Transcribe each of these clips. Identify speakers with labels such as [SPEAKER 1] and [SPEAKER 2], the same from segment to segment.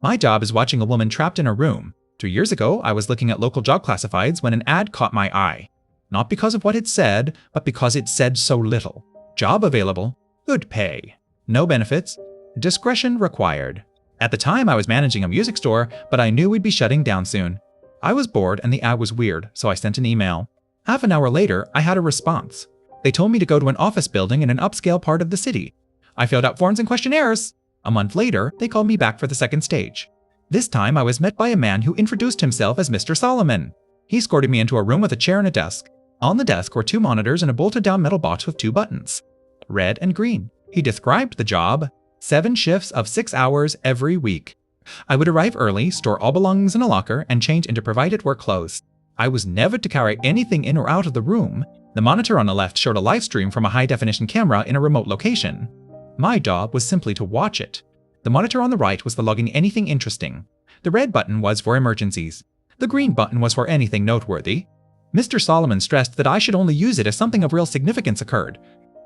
[SPEAKER 1] My job is watching a woman trapped in a room. 2 years ago, I was looking at local job classifieds when an ad caught my eye. Not because of what it said, but because it said so little. Job available, good pay, no benefits, discretion required. At the time, I was managing a music store, but I knew we'd be shutting down soon. I was bored and the ad was weird, so I sent an email. Half an hour later, I had a response. They told me to go to an office building in an upscale part of the city. I filled out forms and questionnaires. A month later, they called me back for the second stage. This time, I was met by a man who introduced himself as Mr. Solomon. He escorted me into a room with a chair and a desk. On the desk were 2 monitors and a bolted-down metal box with 2 buttons, red and green. He described the job: 7 shifts of 6 hours every week. I would arrive early, store all belongings in a locker, and change into provided work clothes. I was never to carry anything in or out of the room. The monitor on the left showed a live stream from a high-definition camera in a remote location. My job was simply to watch it. The monitor on the right was for logging anything interesting. The red button was for emergencies. The green button was for anything noteworthy. Mr. Solomon stressed that I should only use it if something of real significance occurred.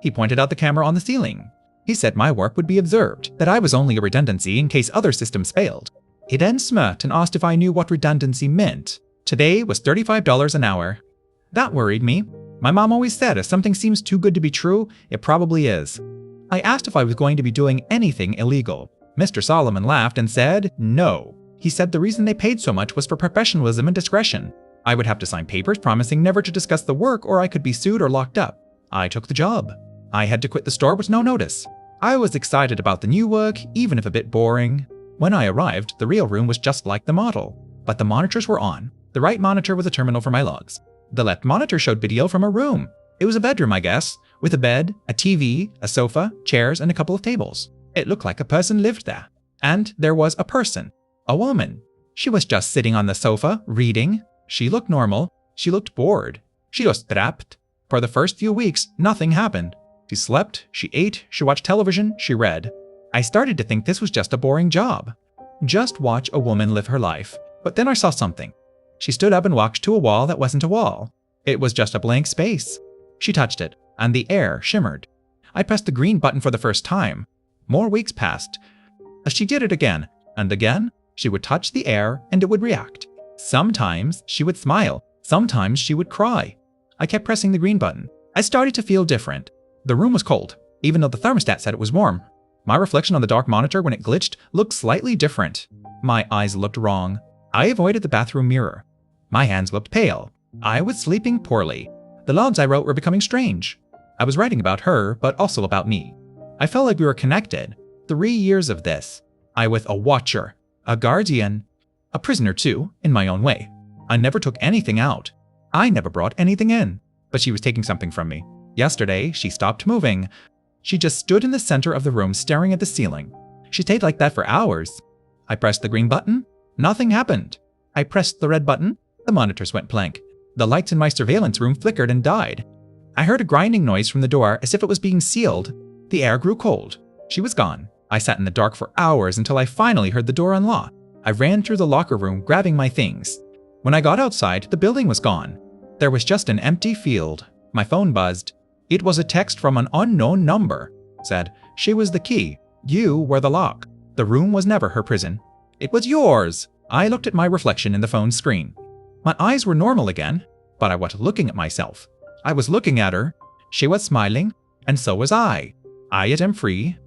[SPEAKER 1] He pointed out the camera on the ceiling. He said my work would be observed, that I was only a redundancy in case other systems failed. He then smirked and asked if I knew what redundancy meant. Today was $35 an hour. That worried me. My mom always said if something seems too good to be true, it probably is. I asked if I was going to be doing anything illegal. Mr. Solomon laughed and said no. He said the reason they paid so much was for professionalism and discretion. I would have to sign papers promising never to discuss the work, or I could be sued or locked up. I took the job. I had to quit the store with no notice. I was excited about the new work, even if a bit boring. When I arrived, the real room was just like the model, but the monitors were on. The right monitor was a terminal for my logs. The left monitor showed video from a room. It was a bedroom, I guess, with a bed, a TV, a sofa, chairs, and a couple of tables. It looked like a person lived there. And there was a person, a woman. She was just sitting on the sofa, reading. She looked normal. She looked bored. She was trapped. For the first few weeks, nothing happened. She slept, she ate, she watched television, she read. I started to think this was just a boring job. Just watch a woman live her life. But then I saw something. She stood up and walked to a wall that wasn't a wall. It was just a blank space. She touched it, and the air shimmered. I pressed the green button for the first time. More weeks passed. As she did it again, and again, she would touch the air and it would react. Sometimes she would smile. Sometimes she would cry. I kept pressing the green button. I started to feel different. The room was cold, even though the thermostat said it was warm. My reflection on the dark monitor when it glitched looked slightly different. My eyes looked wrong. I avoided the bathroom mirror. My hands looked pale. I was sleeping poorly. The logs I wrote were becoming strange. I was writing about her, but also about me. I felt like we were connected. 3 years of this. I was a watcher, a guardian, a prisoner too, in my own way. I never took anything out. I never brought anything in. But she was taking something from me. Yesterday, she stopped moving. She just stood in the center of the room staring at the ceiling. She stayed like that for hours. I pressed the green button. Nothing happened. I pressed the red button. The monitors went blank. The lights in my surveillance room flickered and died. I heard a grinding noise from the door as if it was being sealed. The air grew cold. She was gone. I sat in the dark for hours until I finally heard the door unlock. I ran through the locker room, grabbing my things. When I got outside, the building was gone. There was just an empty field. My phone buzzed. It was a text from an unknown number. It said, "She was the key. You were the lock. The room was never her prison. It was yours." I looked at my reflection in the phone's screen. My eyes were normal again, but I wasn't looking at myself. I was looking at her. She was smiling, and so was I. I am free.